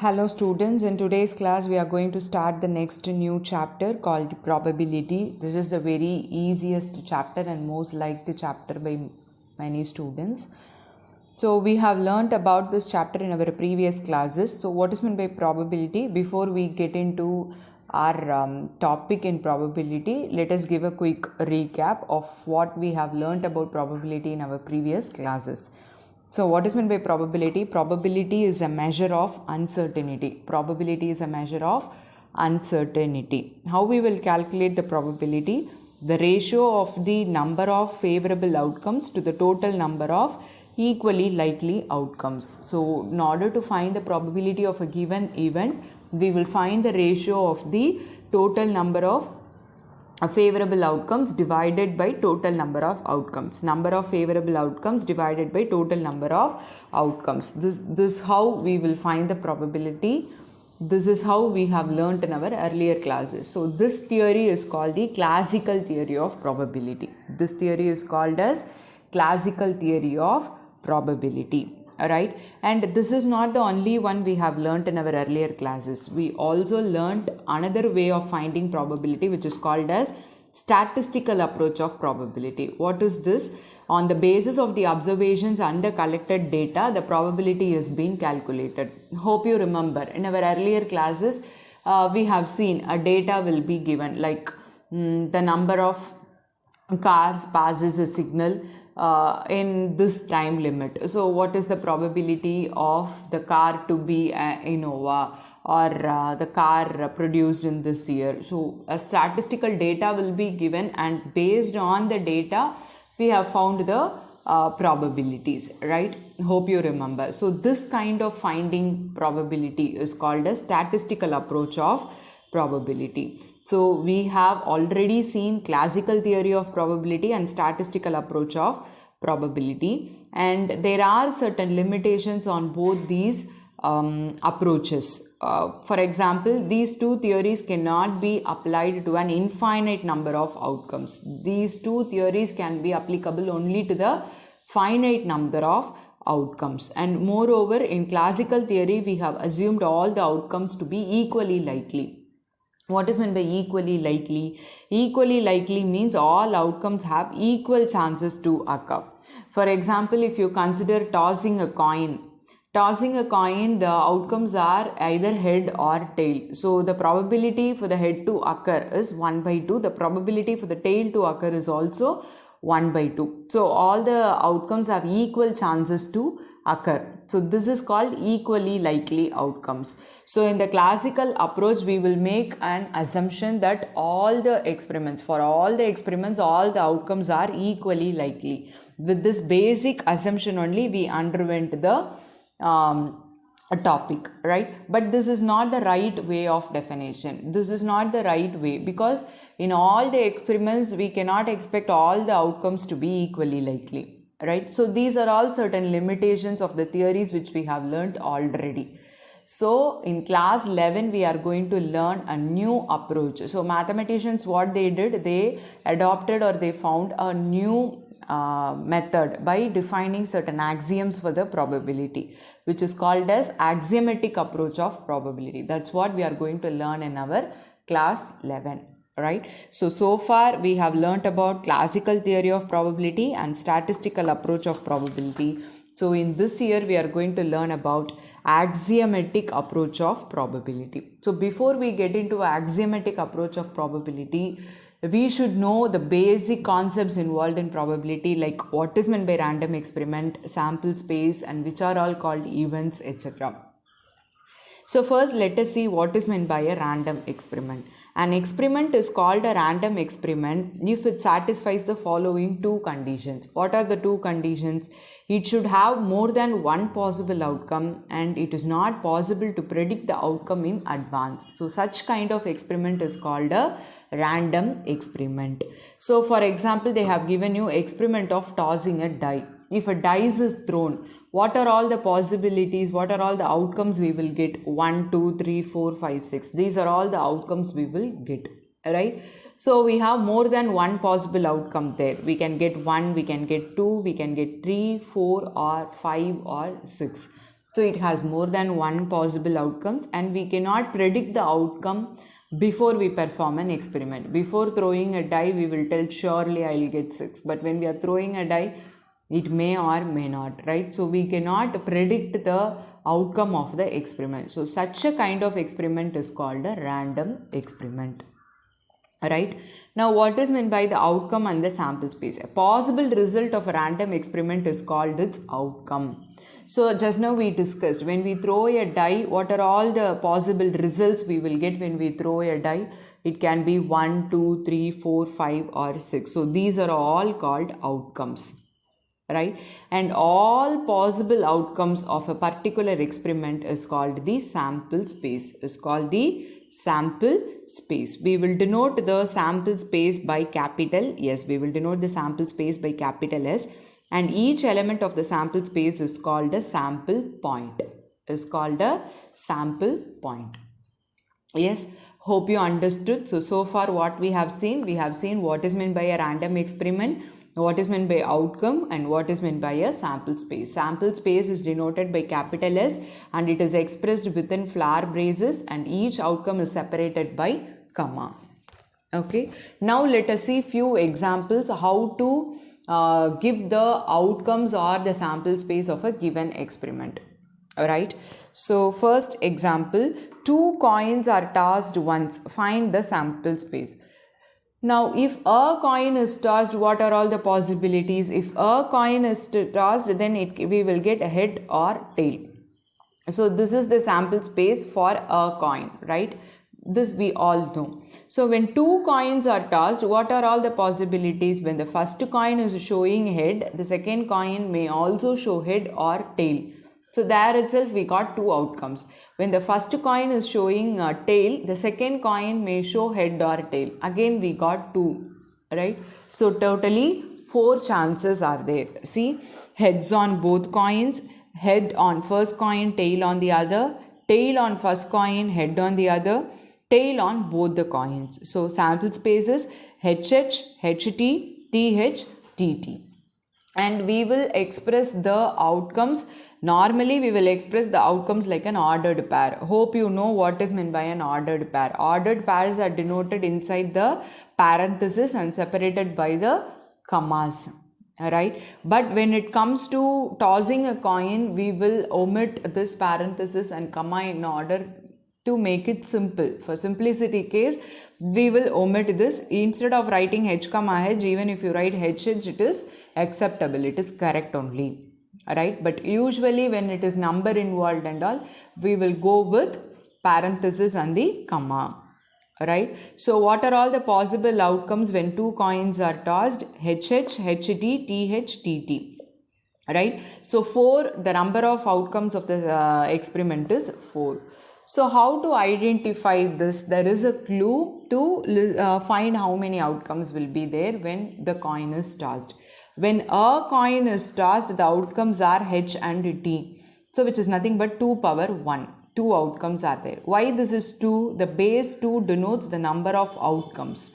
Hello students, in today's class we are going to start the next new chapter called probability. This is the very easiest chapter and most liked chapter by many students. So we have learnt about this chapter in our previous classes. So what is meant by probability? Before we get into our topic in probability, let us give a quick recap of what we have learnt about probability in our previous classes. So what is meant by probability? Probability is a measure of uncertainty. Probability is a measure of uncertainty. How we will calculate the probability? The ratio of the number of favorable outcomes to the total number of equally likely outcomes. So in order to find the probability of a given event, we will find the ratio of the total number of favorable outcomes divided by total number of outcomes. Number of favorable outcomes divided by total number of outcomes. This how we will find the probability. This is how we have learnt in our earlier classes. So this theory is called the classical theory of probability. This theory is called as classical theory of probability. Alright, and this is not the only one we have learnt in our earlier classes. We also learnt another way of finding probability, which is called as statistical approach of probability. What is this? On the basis of the observations and the collected data, the probability is being calculated. Hope you remember in our earlier classes we have seen a data will be given, like the number of cars passes a signal in this time limit. So what is the probability of the car to be an Innova or the car produced in this year? So a statistical data will be given, and based on the data we have found the probabilities, right? Hope you remember. So this kind of finding probability is called a statistical approach of probability. So we have already seen classical theory of probability and statistical approach of probability, and there are certain limitations on both these approaches. For example, these two theories cannot be applied to an infinite number of outcomes. These two theories can be applicable only to the finite number of outcomes, and moreover in classical theory we have assumed all the outcomes to be equally likely. What is meant by equally likely? Equally likely means all outcomes have equal chances to occur. For example, if you consider tossing a coin, the outcomes are either head or tail. So the probability for the head to occur is 1/2. The probability for the tail to occur is also 1/2. So all the outcomes have equal chances to occur. So this is called equally likely outcomes. So in the classical approach, we will make an assumption that all the experiments, all the outcomes are equally likely. With this basic assumption only, we underwent the topic, right? But this is not the right way of definition. This is not the right way, because in all the experiments we cannot expect all the outcomes to be equally likely, right? So these are all certain limitations of the theories which we have learnt already. So in class 11 we are going to learn a new approach. So mathematicians, what they did, they adopted or they found a new method by defining certain axioms for the probability, which is called as axiomatic approach of probability. That's what we are going to learn in our class 11. Right? So far we have learnt about classical theory of probability and statistical approach of probability. So in this year we are going to learn about axiomatic approach of probability. So before we get into axiomatic approach of probability, we should know the basic concepts involved in probability, like what is meant by random experiment, sample space, and which are all called events, etc. So first let us see what is meant by a random experiment. An experiment is called a random experiment if it satisfies the following two conditions. What are the two conditions? It should have more than one possible outcome, and it is not possible to predict the outcome in advance. So such kind of experiment is called a random experiment. So for example, they have given you experiment of tossing a die. If a dice is thrown, what are all the possibilities, what are all the outcomes we will get? 1, 2, 3, 4, 5, 6. These are all the outcomes we will get, right? So we have more than one possible outcome there. We can get 1, we can get 2, we can get 3, 4 or 5 or 6. So it has more than one possible outcomes, and we cannot predict the outcome before we perform an experiment. Before throwing a die, we will tell surely I will get 6. But when we are throwing a die, it may or may not, right? So we cannot predict the outcome of the experiment. So such a kind of experiment is called a random experiment. Right? Now what is meant by the outcome and the sample space? A possible result of a random experiment is called its outcome. So just now we discussed, when we throw a die, what are all the possible results we will get when we throw a die? It can be 1, 2, 3, 4, 5 or 6. So these are all called outcomes. Right? And all possible outcomes of a particular experiment is called the sample space. Sample space. We will denote the sample space by capital S. We will denote the sample space by capital S, and each element of the sample space is called a sample point. Yes, hope you understood. So far what we have seen what is meant by a random experiment, what is meant by outcome, and what is meant by a sample space. Sample space is denoted by capital S, and it is expressed within flower braces, and each outcome is separated by comma. Okay, now let us see few examples how to give the outcomes or the sample space of a given experiment. Alright, so first example, 2 coins are tossed once, find the sample space. Now, if a coin is tossed, what are all the possibilities? If a coin is tossed, then we will get a head or tail. So this is the sample space for a coin, right? This we all know. So when 2 coins are tossed, what are all the possibilities? When the first coin is showing head, the second coin may also show head or tail. So there itself we got 2 outcomes. When the first coin is showing tail, the second coin may show head or tail. Again we got 2, right? So totally 4 chances are there. See, heads on both coins, head on first coin, tail on the other, tail on first coin, head on the other, tail on both the coins. So sample spaces HH, HT, TH, TT. And we will express the outcomes. Normally we will express the outcomes like an ordered pair. Hope you know what is meant by an ordered pair. Ordered pairs are denoted inside the parenthesis and separated by the commas. Right? But when it comes to tossing a coin, we will omit this parenthesis and comma in order to make it simple. For simplicity case, we will omit this. Instead of writing H comma H, even if you write HH, it is acceptable. It is correct only. Right? But usually when it is number involved and all, we will go with parenthesis and the comma. Right? So what are all the possible outcomes when 2 coins are tossed? HH, HT, TH, TT. Right? So 4, the number of outcomes of the experiment is 4. So how to identify this? There is a clue to find how many outcomes will be there when the coin is tossed. When a coin is tossed, the outcomes are H and T. So which is nothing but 2 power 1. 2 outcomes are there. Why this is 2? The base 2 denotes the number of outcomes.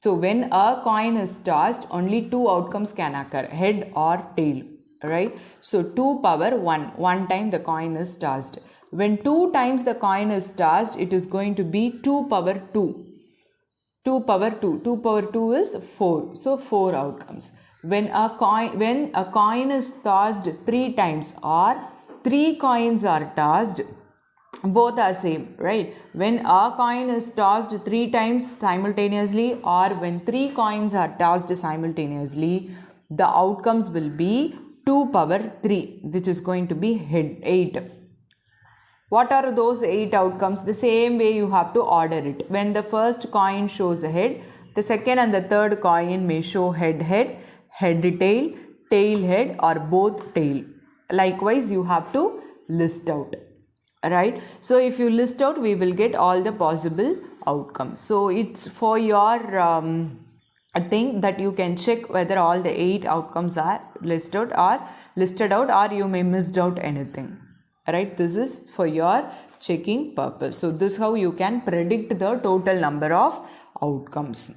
So when a coin is tossed, only 2 outcomes can occur, head or tail. Right? So 2 power 1. 1 time the coin is tossed. When 2 times the coin is tossed, it is going to be 2 power 2. 2 power 2. 2 power 2 is 4. So 4 outcomes. When a coin is tossed 3 times or 3 coins are tossed, both are same, right? When a coin is tossed 3 times simultaneously or when 3 coins are tossed simultaneously, the outcomes will be 2 power 3, which is going to be 8. What are those 8 outcomes? The same way you have to order it. When the first coin shows a head, the second and the third coin may show head, tail, tail, head, or both tail. Likewise, you have to list out. Right? So if you list out, we will get all the possible outcomes. So it's for your thing that you can check whether all the 8 outcomes are listed out or you may missed out anything. Right? This is for your checking purpose. So this is how you can predict the total number of outcomes.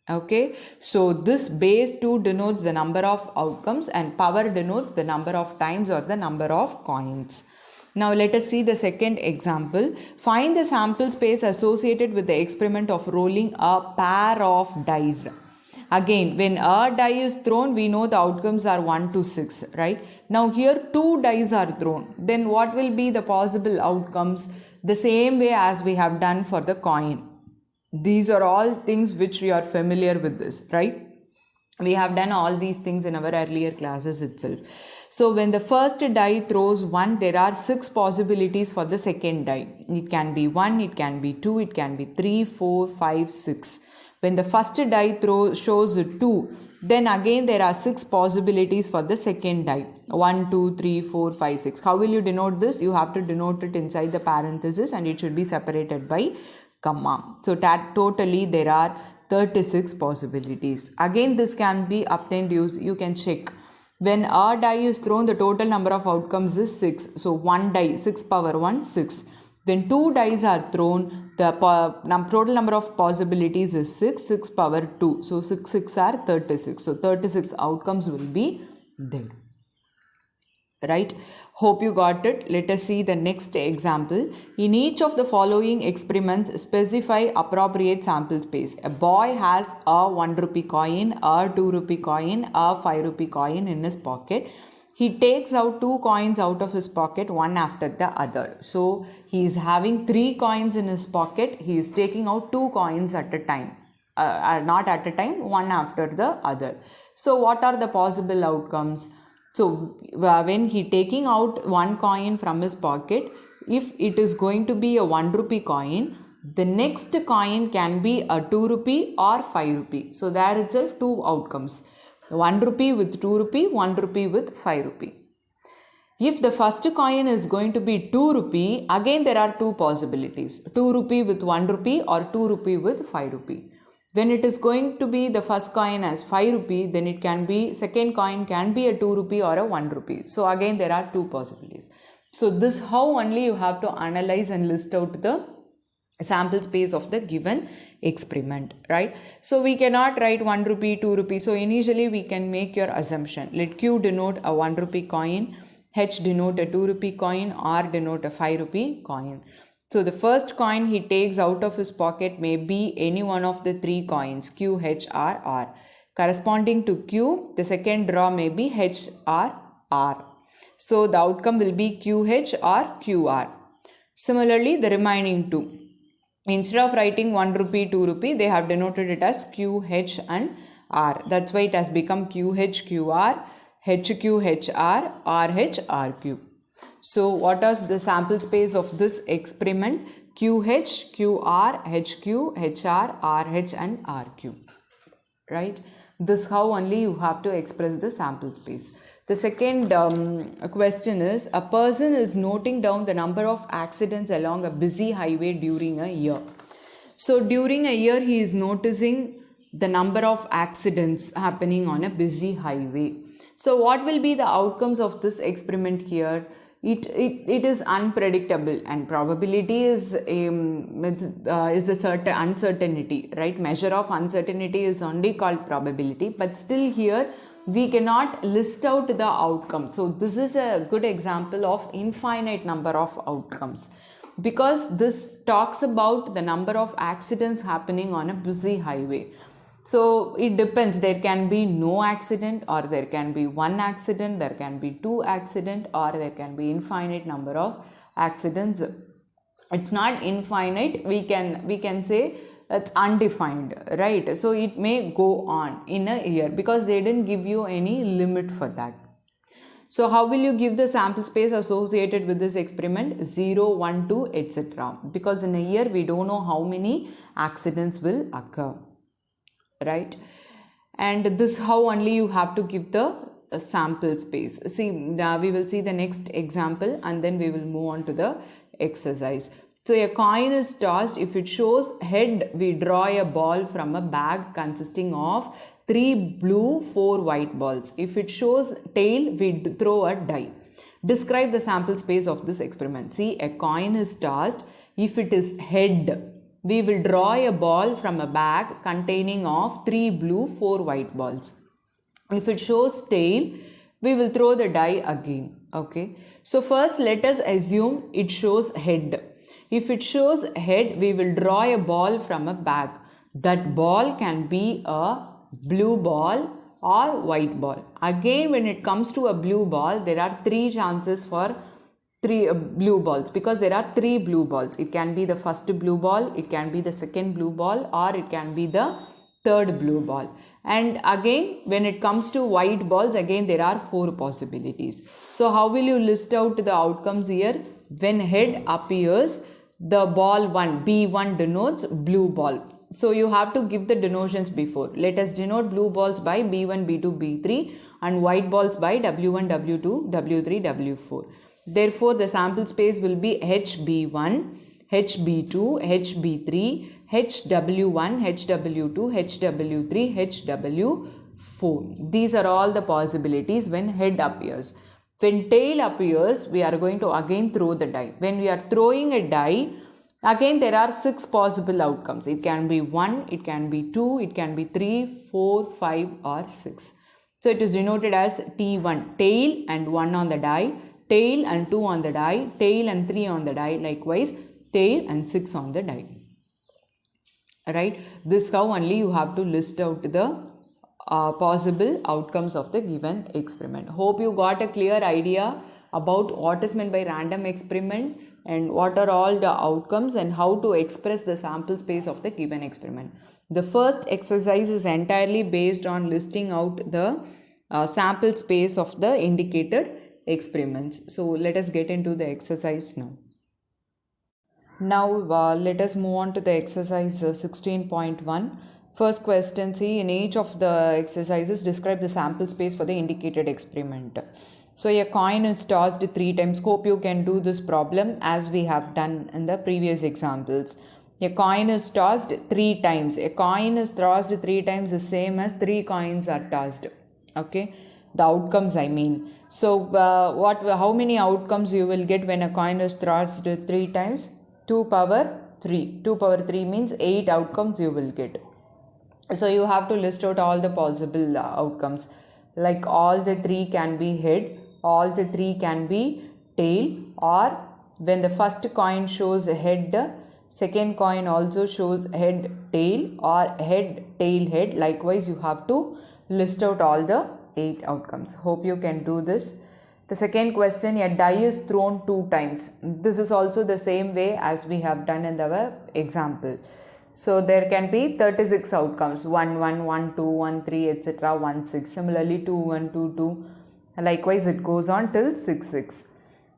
Okay, so this base 2 denotes the number of outcomes and power denotes the number of times or the number of coins. Now let us see the second example. Find the sample space associated with the experiment of rolling a pair of dice. Again, when a die is thrown, we know the outcomes are 1 to 6, right? Now here 2 dice are thrown. Then what will be the possible outcomes? The same way as we have done for the coin. These are all things which we are familiar with this, right? We have done all these things in our earlier classes itself. So when the first die throws 1, there are 6 possibilities for the second die. It can be 1, it can be 2, it can be 3, 4, 5, 6. When the first die shows 2, then again there are 6 possibilities for the second die. 1, 2, 3, 4, 5, 6. How will you denote this? You have to denote it inside the parenthesis and it should be separated by comma. So totally there are 36 possibilities. Again, this can be obtained, you can check. When a die is thrown, the total number of outcomes is 6. So 1 die, 6 power 1, 6. When 2 dice are thrown, the total number of possibilities is 6, 6 power 2. So 6, 6 are 36. So 36 outcomes will be there. Right? Hope you got it. Let us see the next example. In each of the following experiments, specify appropriate sample space. A boy has a 1 rupee coin, a 2 rupee coin, a 5 rupee coin in his pocket. He takes out 2 coins out of his pocket, one after the other. So he is having 3 coins in his pocket. He is taking out 2 coins at a time. Not at a time, one after the other. So what are the possible outcomes? So when he taking out 1 coin from his pocket, if it is going to be a 1 rupee coin, the next coin can be a 2 rupee or 5 rupee. So there itself 2 outcomes. 1 rupee with 2 rupee, 1 rupee with 5 rupee. If the first coin is going to be 2 rupee, again there are 2 possibilities. 2 rupee with 1 rupee or 2 rupee with 5 rupee. When it is going to be the first coin as 5 rupee, then it can be, second coin can be a 2 rupee or a 1 rupee. So again there are 2 possibilities. So this how only you have to analyze and list out the sample space of the given experiment, right? So we cannot write 1 rupee, 2 rupee. So initially we can make your assumption. Let Q denote a 1 rupee coin, H denote a 2 rupee coin, R denote a 5 rupee coin. So the first coin he takes out of his pocket may be any one of the 3 coins, Q, H, R, R. Corresponding to Q, the second draw may be H, R, R. So the outcome will be QH or QR. Similarly, the remaining 2. Instead of writing 1 rupee, 2 rupee, they have denoted it as QH and R. That's why it has become QH, QR, HQ, HR, RH, RQ. So what is the sample space of this experiment? QH, QR, HQ, HR, RH and RQ. Right? This how only you have to express the sample space. The second question is, a person is noting down the number of accidents along a busy highway during a year. So during a year he is noticing the number of accidents happening on a busy highway. So what will be the outcomes of this experiment here? It is unpredictable, and probability is a certain uncertainty, right? Measure of uncertainty is only called probability, but still here we cannot list out the outcome. So this is a good example of infinite number of outcomes, because this talks about the number of accidents happening on a busy highway. So it depends, there can be no accident, or there can be 1 accident, there can be 2 accident, or there can be infinite number of accidents. It's not infinite, we can say it's undefined, right? So it may go on in a year because they didn't give you any limit for that. So how will you give the sample space associated with this experiment? 0, 1, 2, etc. Because in a year we don't know how many accidents will occur, right? And this how only you have to give the sample space. See, we will see the next example and then we will move on to the exercise. So a coin is tossed. If it shows head, we draw a ball from a bag consisting of 3 blue, 4 white balls. If it shows tail, we throw a die. Describe the sample space of this experiment. See, a coin is tossed. If it is head, we will draw a ball from a bag containing of 3 blue, 4 white balls. If it shows tail, we will throw the die again. Okay, so first let us assume it shows head. If it shows head, we will draw a ball from a bag. That ball can be a blue ball or white ball. Again, when it comes to a blue ball, there are three chances for three blue balls, because there are three blue balls. It can be the first blue ball, it can be the second blue ball, or it can be the third blue ball. And again, when it comes to white balls, again there are four possibilities. So how will you list out the outcomes here? When head appears, the ball 1, B1 denotes blue ball. So you have to give the denotions before. Let us denote blue balls by B1, B2, B3 and white balls by W1, W2, W3, W4. Therefore, the sample space will be HB1, HB2, HB3, HW1, HW2, HW3, HW4. These are all the possibilities when head appears. When tail appears, we are going to again throw the die. When we are throwing a die, again there are 6 possible outcomes. It can be 1, it can be 2, it can be 3, 4, 5 or 6. So it is denoted as T1, tail and 1 on the die, tail and 2 on the die, tail and 3 on the die, likewise tail and 6 on the die. Right, this how only you have to list out the possible outcomes of the given experiment. Hope you got a clear idea about what is meant by random experiment and what are all the outcomes and how to express the sample space of the given experiment. The first exercise is entirely based on listing out the sample space of the indicated experiments. So let us get into the exercise now. Now let us move on to the exercise 16.1. First question, see, in each of the exercises describe the sample space for the indicated experiment. So a coin is tossed 3 times. Hope you can do this problem as we have done in the previous examples. A coin is tossed 3 times. A coin is tossed 3 times the same as 3 coins are tossed. Okay, the outcomes I mean. So how many outcomes you will get when a coin is tossed 3 times? 2 power 3. 2 power 3 means 8 outcomes you will get. So you have to list out all the possible outcomes. Like all the 3 can be head, all the 3 can be tail, or when the first coin shows head, second coin also shows head tail or head tail head. Likewise, you have to list out all the 8 outcomes. Hope you can do this. The second question, a die is thrown 2 times. This is also the same way as we have done in our example. So there can be 36 outcomes, 1, 1, 1, 2, 1, 3, etc., 1, 6. Similarly, 2, 1, 2, 2. Likewise, it goes on till 6, 6.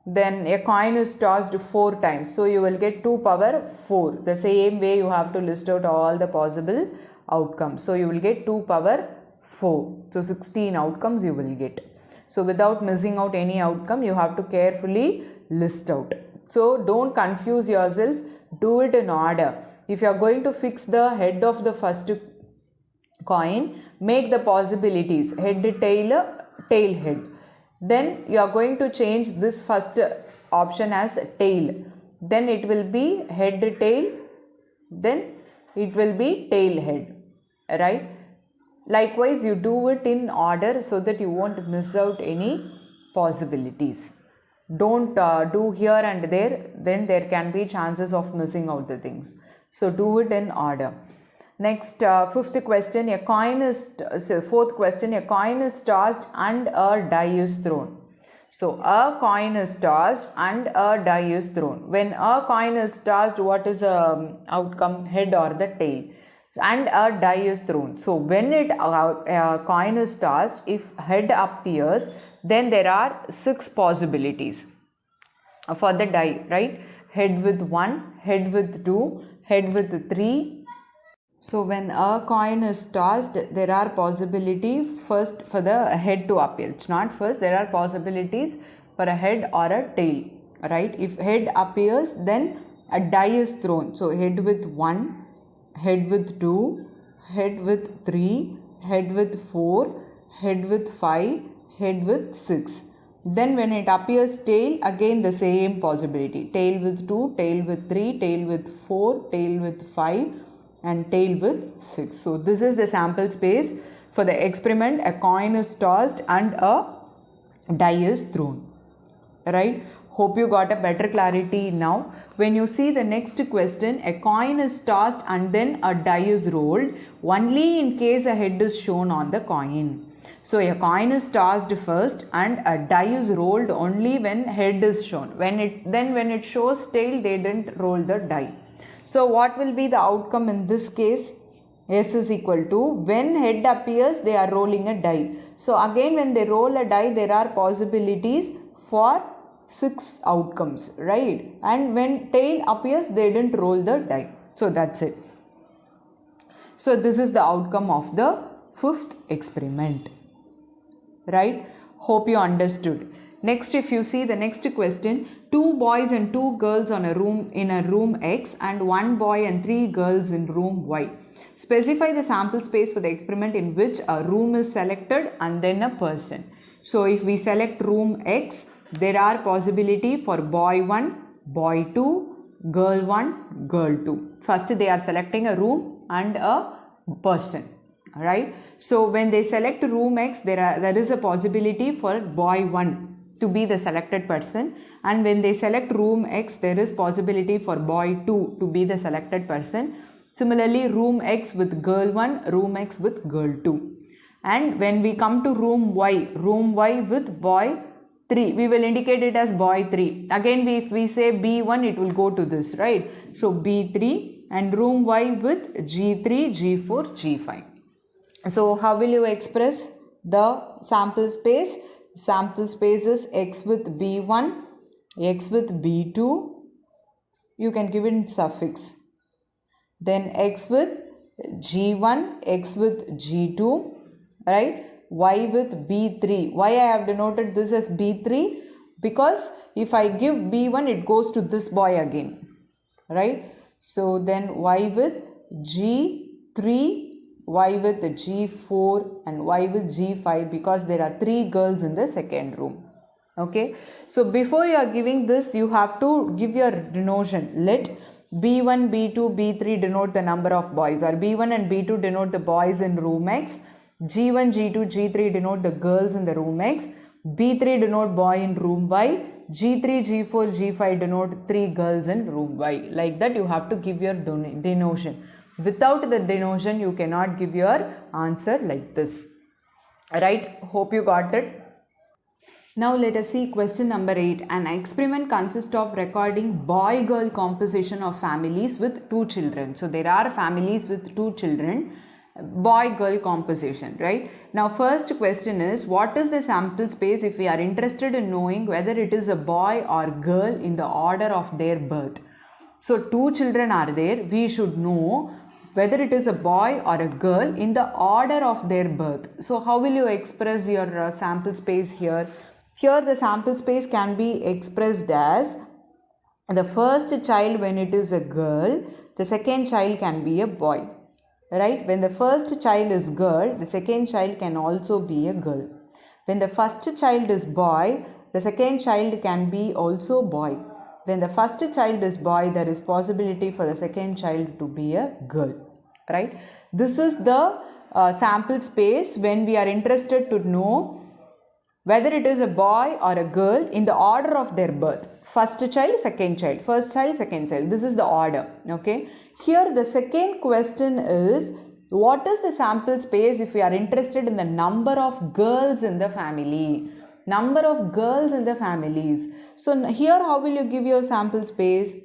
Then a coin is tossed 4 times. So you will get 2 power 4. The same way you have to list out all the possible outcomes. So you will get 2 power 4. So 16 outcomes you will get. So without missing out any outcome, you have to carefully list out. So don't confuse yourself. Do it in order. If you are going to fix the head of the first coin, make the possibilities head, tail, tail, head. Then you are going to change this first option as tail. Then it will be head, tail. Then it will be tail, head. Right? Likewise, you do it in order so that you won't miss out any possibilities. Don't do here and there, then there can be chances of missing out the things. So do it in order. Next, fifth question, fourth question, a coin is tossed and a die is thrown. So a coin is tossed and a die is thrown. When a coin is tossed, what is the outcome, head or the tail? And a die is thrown. So when a coin is tossed, if head appears, then there are 6 possibilities for the die, right? Head with 1, head with 2, head with 3. So when a coin is tossed, there are possibility first for the head to appear. It's not first, there are possibilities for a head or a tail, right? If head appears, then a die is thrown. So head with 1, head with 2, head with 3, head with 4, head with 5, head with 6. Then when it appears tail, again the same possibility. Tail with 2, tail with 3, tail with 4, tail with 5 and tail with 6. So this is the sample space for the experiment. A coin is tossed and a die is thrown. right? Hope you got a better clarity now. When you see the next question, a coin is tossed and then a die is rolled only in case a head is shown on the coin. So a coin is tossed first and a die is rolled only when head is shown. When it shows tail, they didn't roll the die. So what will be the outcome in this case? S is equal to, when head appears, they are rolling a die. So again, when they roll a die, there are possibilities for 6 outcomes, right? And when tail appears, they didn't roll the die. So that's it. So this is the outcome of the 5th experiment, right? Hope you understood. Next, if you see the next question, 2 boys and 2 girls in a room X and 1 boy and 3 girls in room Y. Specify the sample space for the experiment in which a room is selected and then a person. So if we select room X, there are possibility for boy 1, boy 2, girl 1, girl 2. First they are selecting a room and a person, right? So when they select room X, there is a possibility for boy 1 to be the selected person, and when they select room X, there is possibility for boy 2 to be the selected person. Similarly, room X with girl 1, room X with girl 2. And when we come to room Y with boy 3, we will indicate it as boy 3. Again, if we say B1, it will go to this, right? So B3, and room Y with G3, G4, G5. So how will you express the sample space? Sample space is X with B1, X with B2, you can give it in suffix. Then X with G1, X with G2, right? Y with B3. Why I have denoted this as B3? Because if I give B1, it goes to this boy again, right? So then Y with G3, Y with G4 and Y with G5, because there are 3 girls in the second room. Okay, so before you are giving this, you have to give your denotion. Let B1, B2, B3 denote the number of boys, or B1 and B2 denote the boys in room X, G1, G2, G3 denote the girls in the room X, B3 denote boy in room Y, G3, G4, G5 denote 3 girls in room Y. Like that you have to give your denotion. Without the denotion, you cannot give your answer like this. Right? Hope you got it. Now let us see question number 8. An experiment consists of recording boy-girl composition of families with 2 children. So there are families with 2 children, boy-girl composition, right? Now first question is, what is the sample space if we are interested in knowing whether it is a boy or girl in the order of their birth? So 2 children are there, we should know whether it is a boy or a girl in the order of their birth. So how will you express your sample space here? Here the sample space can be expressed as the first child when it is a girl, the second child can be a boy, right? When the first child is girl, the second child can also be a girl. When the first child is boy, the second child can be also boy. When the first child is boy, there is possibility for the second child to be a girl, right? This is the sample space when we are interested to know whether it is a boy or a girl in the order of their birth. First child, second child, first child, second child. This is the order, okay? Here the second question is, what is the sample space if we are interested in the number of girls in the family? Number of girls in the families. So here how will you give your sample space?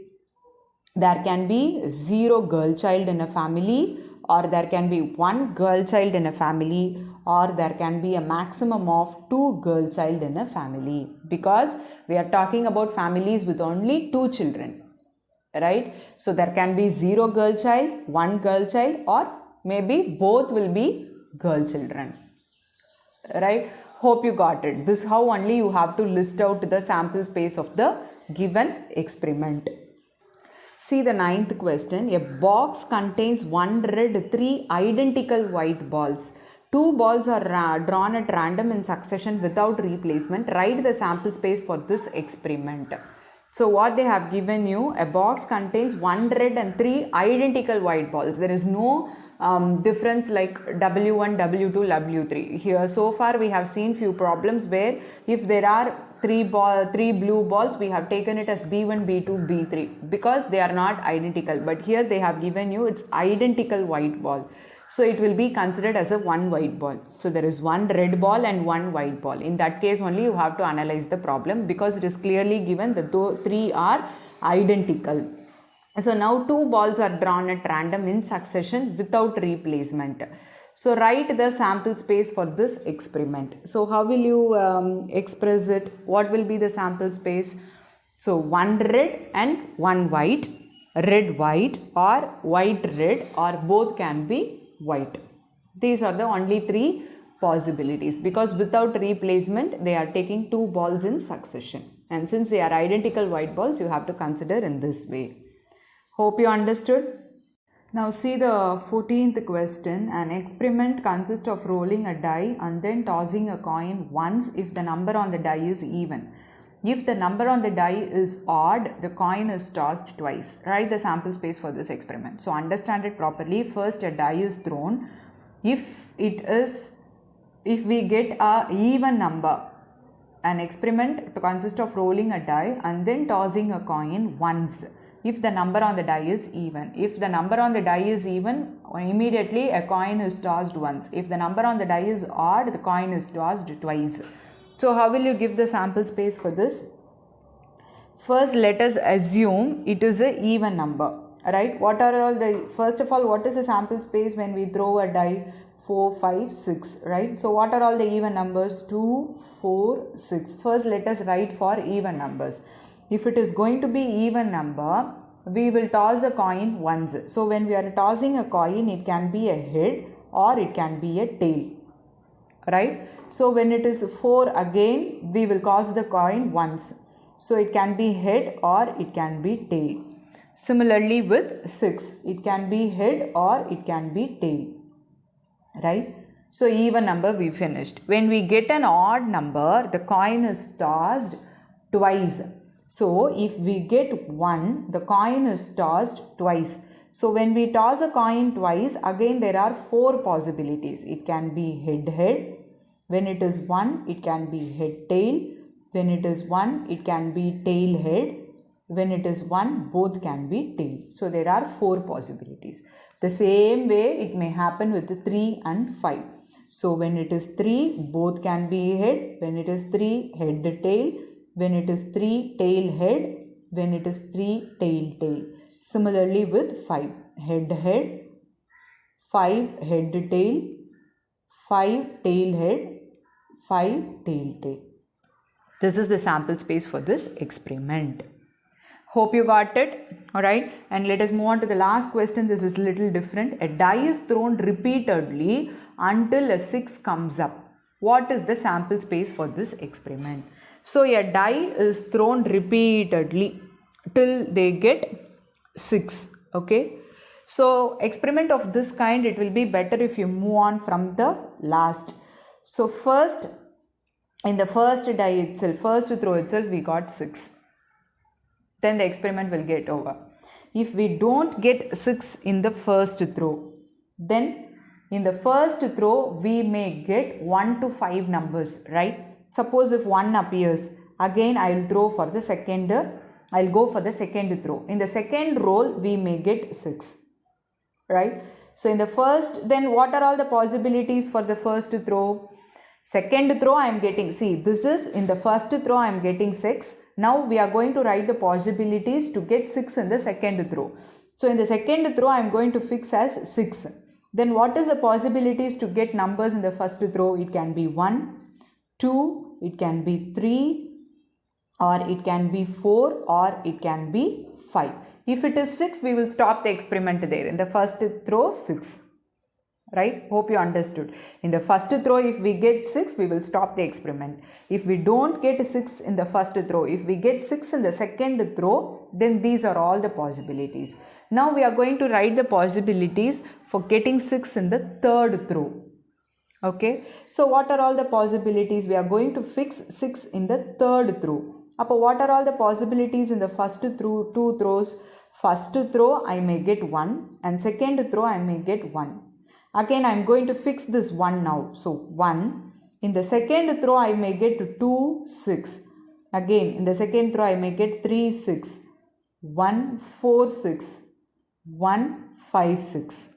There can be 0 girl child in a family, or there can be 1 girl child in a family, or there can be a maximum of 2 girl child in a family, because we are talking about families with only 2 children, right? So there can be 0 girl child, 1 girl child, or maybe both will be girl children, right? Hope you got it. This is how only you have to list out the sample space of the given experiment. See the 9th question. A box contains 1 red, 3 identical white balls. 2 balls are drawn at random in succession without replacement. Write the sample space for this experiment. So what they have given you, a box contains 1 red and 3 identical white balls. There is no difference like W1, W2, W3. Here so far we have seen few problems where if there are three blue balls, we have taken it as B1, B2, B3 because they are not identical. But here they have given you it's identical white ball. So it will be considered as a one white ball. So there is one red ball and one white ball. In that case only you have to analyze the problem because it is clearly given that those three are identical. So now two balls are drawn at random in succession without replacement. So write the sample space for this experiment. So how will you express it? What will be the sample space? So one red and one white, red white or white red, or both can be white. These are the only three possibilities because without replacement they are taking two balls in succession. And since they are identical white balls, you have to consider in this way. Hope you understood. Now see the 14th question. An experiment consists of rolling a die and then tossing a coin once if the number on the die is even. If the number on the die is odd, the coin is tossed twice. Write the sample space for this experiment. So understand it properly. First a die is thrown. If we get a even number, an experiment consists of rolling a die and then tossing a coin once if the number on the die is even. If the number on the die is even, immediately a coin is tossed once. If the number on the die is odd, the coin is tossed twice. So how will you give the sample space for this? First let us assume it is an even number, right? First of all, what is the sample space when we throw a die? 4, 5, 6, right? So what are all the even numbers? 2, 4, 6. First let us write for even numbers. If it is going to be even number, we will toss a coin once. So when we are tossing a coin, it can be a head or it can be a tail, right? So when it is 4 again, we will toss the coin once. So it can be head or it can be tail. Similarly with 6, it can be head or it can be tail, right? So even number we finished. When we get an odd number, the coin is tossed twice. So if we get 1, the coin is tossed twice. So when we toss a coin twice, again there are 4 possibilities. It can be head. When it is 1, it can be head tail. When it is 1, it can be tail head. When it is 1, both can be tail. So there are 4 possibilities. The same way it may happen with 3 and 5. So when it is 3, both can be head. When it is 3, head tail. When it is 3, tail head. When it is 3, tail. Similarly with 5, head, 5 head tail, 5 tail head, 5 tail. This is the sample space for this experiment. Hope you got it. Alright, and let us move on to the last question. This is little different. A die is thrown repeatedly until a 6 comes up. What is the sample space for this experiment? So a die is thrown repeatedly till they get 6. Okay. So experiment of this kind, it will be better if you move on from the last. So first, in the first die itself, first throw itself, we got 6. Then the experiment will get over. If we don't get 6 in the first throw, then in the first throw, we may get 1 to 5 numbers, right? Suppose if 1 appears, again I will throw for the second, I will go for the second throw. In the second roll, we may get 6, right? So in the first, then what are all the possibilities for the first throw? Second throw I am getting, see this is in the first throw I am getting 6. Now we are going to write the possibilities to get 6 in the second throw. So in the second throw I am going to fix as 6. Then what is the possibilities to get numbers in the first throw? It can be 1, 2, it can be 3, or it can be 4, or it can be 5. If it is 6, we will stop the experiment there. In the first throw, 6. Right? Hope you understood. In the first throw, if we get 6, we will stop the experiment. If we don't get 6 in the first throw, if we get 6 in the second throw, then these are all the possibilities. Now we are going to write the possibilities for getting 6 in the third throw. Okay. So what are all the possibilities? We are going to fix 6 in the third throw. Appo what are all the possibilities in the first two throws? First throw I may get 1 and second throw I may get 1. Again I am going to fix this 1 now. So 1. In the second throw I may get 2, 6. Again, in the second throw, I may get 3, 6. 1, 4, 6. 1, 5, 6.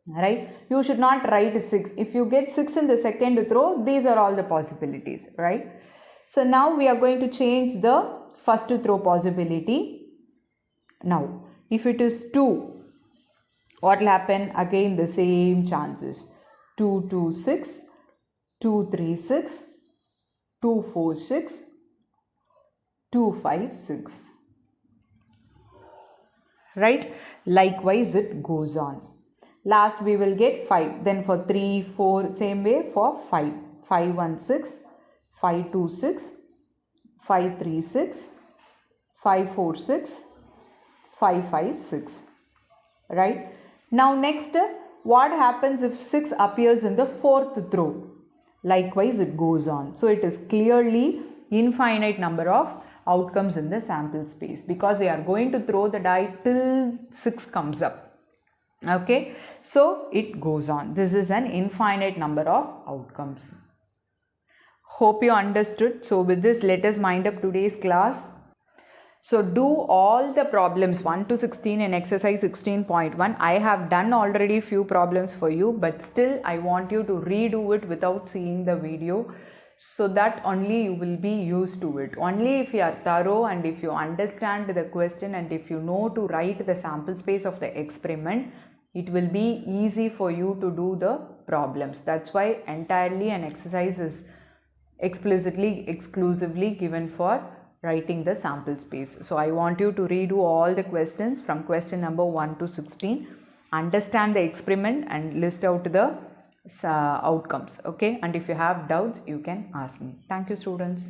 Right? You should not write 6. If you get 6 in the second throw, these are all the possibilities. Right? So now we are going to change the first throw possibility. Now, if it is 2, what will happen? Again, the same chances. 2, 2, 6. 2, 3, 6. 2, 4, 6. 2, 5, 6. Right? Likewise, it goes on. Last we will get 5. Then for 3, 4, same way for 5. 5, 1, 6. 5, 2, 6. 5, 3, 6. 5, 4, 6. 5, 5, 6. Right? Now next, what happens if 6 appears in the fourth throw? Likewise, it goes on. So it is clearly infinite number of outcomes in the sample space, because they are going to throw the die till 6 comes up. Okay, so it goes on. This is an infinite number of outcomes. Hope you understood. So with this, let us wind up today's class. So do all the problems 1 to 16 in exercise 16.1. I have done already few problems for you, but still I want you to redo it without seeing the video, so that only you will be used to it. Only if you are thorough and if you understand the question and if you know to write the sample space of the experiment, it will be easy for you to do the problems. That's why entirely an exercise is explicitly, exclusively given for writing the sample space. So I want you to redo all the questions from question number 1 to 16, understand the experiment and list out the outcomes. Okay, and if you have doubts, you can ask me. Thank you, students.